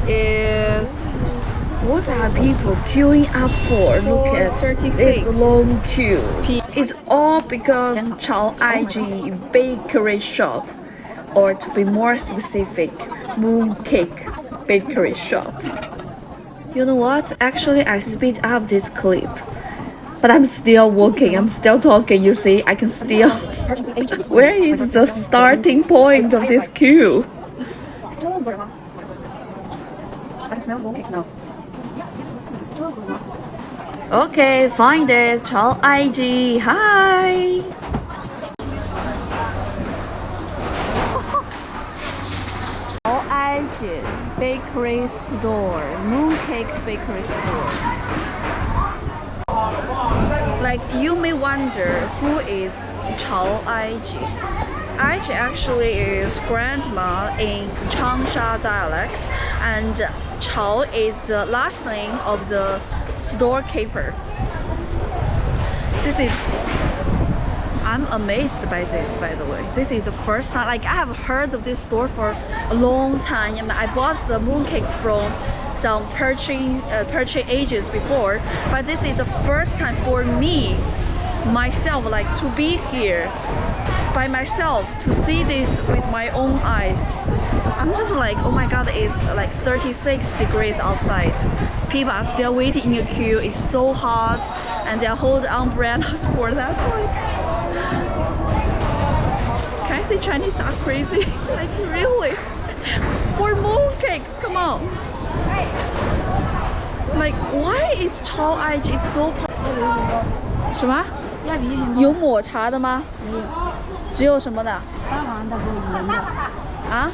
is What are people queuing up for? Look at this long queue. It's all because CHAOAIJIE bakery shop, or to be more specific, mooncake bakery shop. You know what? Actually, I speed up this clip. But I'm still walking, I'm still talking, you see, I can still... Where is the starting point of this queue? Okay, find it. CHAOAIJIE. Hi. CHAOAIJIE bakery store, mooncakes bakery store. Like, you may wonder who is CHAOAIJIE. Aiji actually is grandma in changsha dialect, and Chao is the last name of the storekeeper. I'm amazed by this, by the way. This is the first time, like, I have heard of this store for a long time, and I bought the mooncakes from some pastry agents before, but this is the first time for me, myself, like, to be here by myself, to see this with my own eyes. I'm just like, oh my god, it's like 36 degrees outside. People are still waiting in a queue. It's so hot, and they hold umbrellas for that. Like, can I say Chinese are crazy? Like, really? For mooncakes, come on. Like, why is CHAOAIJIE so popular? 什么？有抹茶的吗？没有，只有什么的？大黄的不盐的。啊？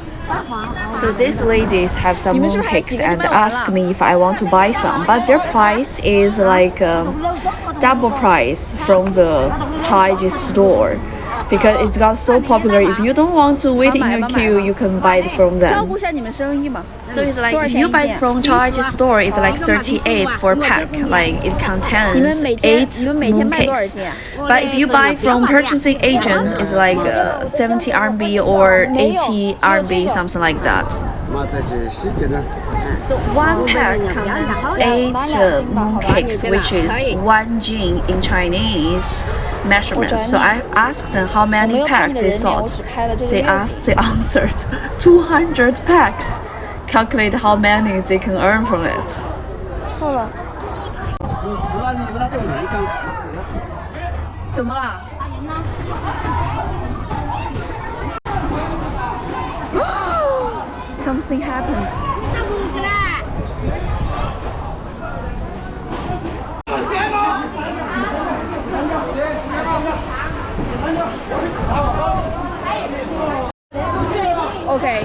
So these ladies have some mooncakes and ask me if I want to buy some, but their price is like double price from the CHAOAIJIE store. Because it's got so popular, if you don't want to wait in a queue, you can buy it from them. So it's like, if you buy it from CHAOAIJIE store, it's like 38 for a pack. Like, it contains 8 mooncakes. But if you buy from purchasing agent, it's like 70 RMB or 80 RMB, something like that. So one pack contains 8 mooncakes, which is 1 jin in Chinese measurements. So I asked them how many packs they thought. They answered 200 packs. Calculate how many they can earn from it. Something happened. Okay,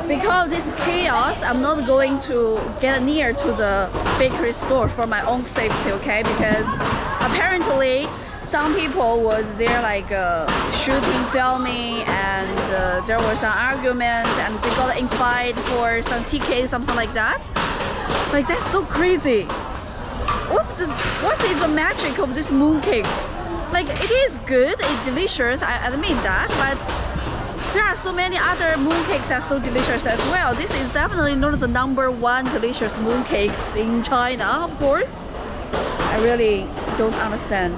because this chaos, I'm not going to get near to the bakery store for my own safety, okay? Because apparently some people was there like shooting, filming, and there were some arguments, and they got in fight for some tickets, something like that. Like, that's so crazy. What is the magic of this mooncake? Like, it is good, it's delicious, I admit that, but there are so many other mooncakes that are so delicious as well. This is definitely not the #1 delicious mooncakes in China, of course. I really don't understand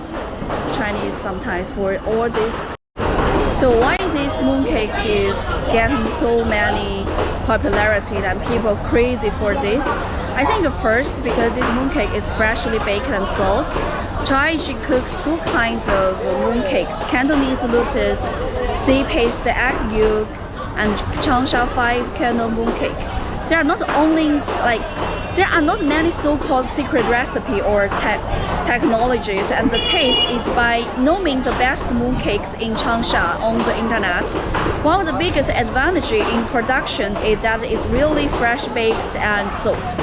Chinese sometimes for all this. So why this mooncake is getting so many popularity and people crazy for this? I think first, because this mooncake is freshly baked and salt. CHAOAIJIE cooks 2 kinds of mooncakes: Cantonese lotus, sea paste egg yolk, and changsha 5 kernel mooncake. There are not many so-called secret recipe or technologies, and the taste is by no means the best mooncakes in changsha on the internet. One of the biggest advantages in production is that it's really fresh baked and salt.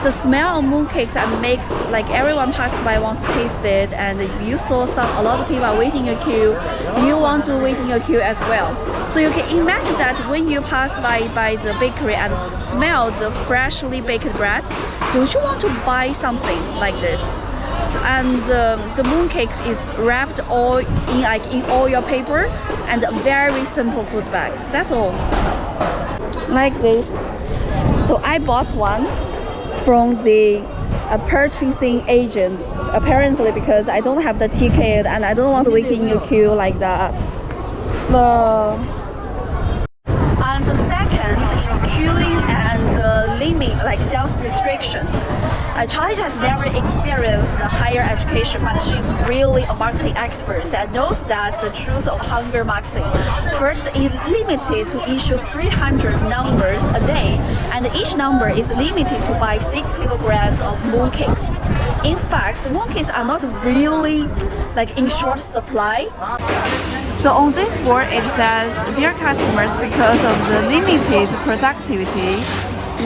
The smell of mooncakes and makes like everyone passed by want to taste it, and if you saw a lot of people are waiting in a queue, you want to wait in a queue as well. So you can imagine that when you pass by the bakery and smell the freshly baked bread, don't you want to buy something like this? So, and the mooncakes is wrapped all in all your paper and a very simple food bag. That's all. Like this. So I bought one from the purchasing agent, apparently because I don't have the ticket and I don't want to wait in a queue like that. And the second is queuing and limit, like sales restriction. CHAOAIJIE has never experienced higher education, but she's really a marketing expert that knows that the truth of hunger marketing. First, it's limited to issue 300 numbers a day, and each number is limited to buy 6 kilograms of mooncakes. In fact, mooncakes are not really like in short supply. So on this board it says, dear customers, because of the limited productivity,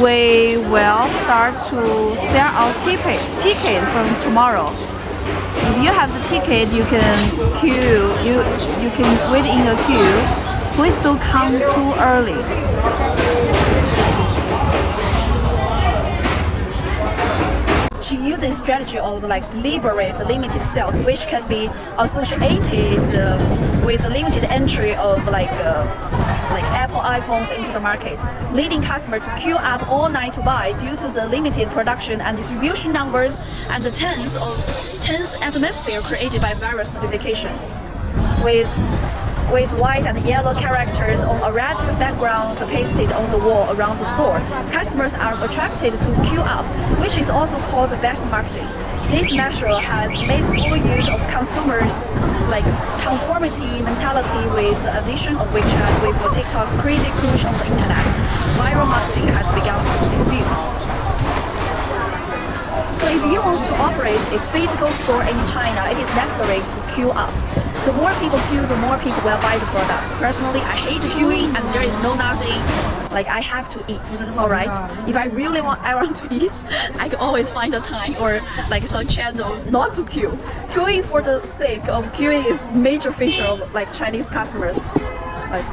we will start to sell our ticket from tomorrow. If you have the ticket, you can queue. You can wait in a queue. Please don't come too early. She uses a strategy of like deliberate limited sales, which can be associated with the limited entry of like Apple iPhones into the market, leading customers to queue up all night to buy due to the limited production and distribution numbers and the tense atmosphere created by various notifications. With white and yellow characters on a red background pasted on the wall around the store, customers are attracted to queue up, which is also called best marketing. This measure has made full use of consumers' like conformity mentality with the addition of WeChat with TikTok's crazy push on the internet. Viral marketing has begun to diffuse. So if you want to operate a physical store in China, it is necessary to queue up. The more people queue, the more people will buy the products. Personally, I hate queuing and there is nothing like I have to eat. Alright, if I really want to eat, I can always find a time or like some channel not to queue. Queuing for the sake of queuing is major feature of like Chinese customers. Like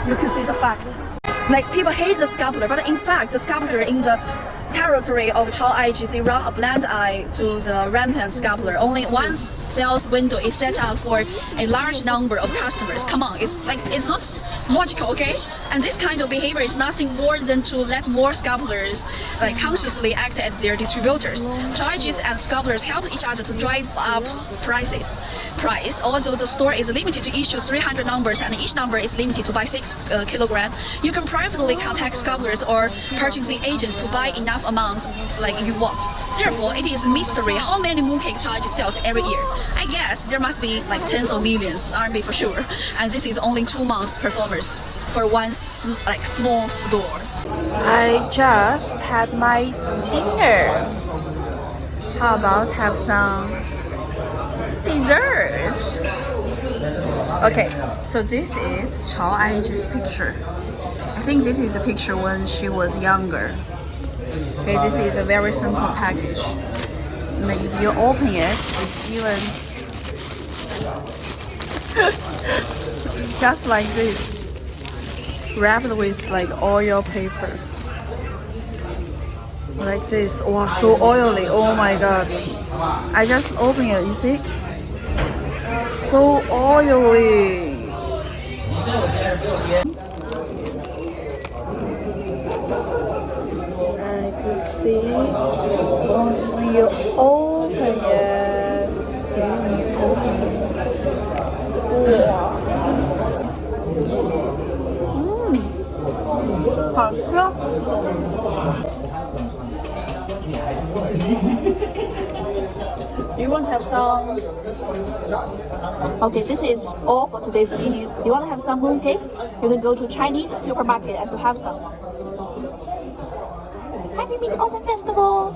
you can see the fact. Like people hate the SCAPLER, but in fact the SCAPLER in the territory of CHAOAIJIE, they run a blind eye to the rampant SCAPLER. Only one sales window is set up for a large number of customers. Come on, it's not logical, okay? And this kind of behavior is nothing more than to let more SCAPLERs like consciously act as their distributors. CHAOAIJIEs and SCAPLERs help each other to drive up price. Although the store is limited to issue 300 numbers and each number is limited to buy 6 kilograms, you can privately contact SCAPLERs or purchasing agents to buy enough amounts like you want. Therefore, it is a mystery how many mooncakes CHAOAIJIE sells every year. I guess there must be like tens of millions RMB for sure, and this is only 2 months performance for one like small store. I just had my dinner. How about have some dessert? Okay, so this is CHAOAIJIE's picture. I think this is the picture when she was younger. Okay, this is a very simple package. And if you open it, it's even just like this, wrapped with like oil paper. Like this. Wow, so oily. Oh my god. I just opened it, you see? So oily. See, when you open it, see when you open it. Wow. Do you want to have some? Okay, this is all for today's video. Do you want to have some mooncakes? You can go to Chinese supermarket and to have some. Happy Mid-Autumn Festival!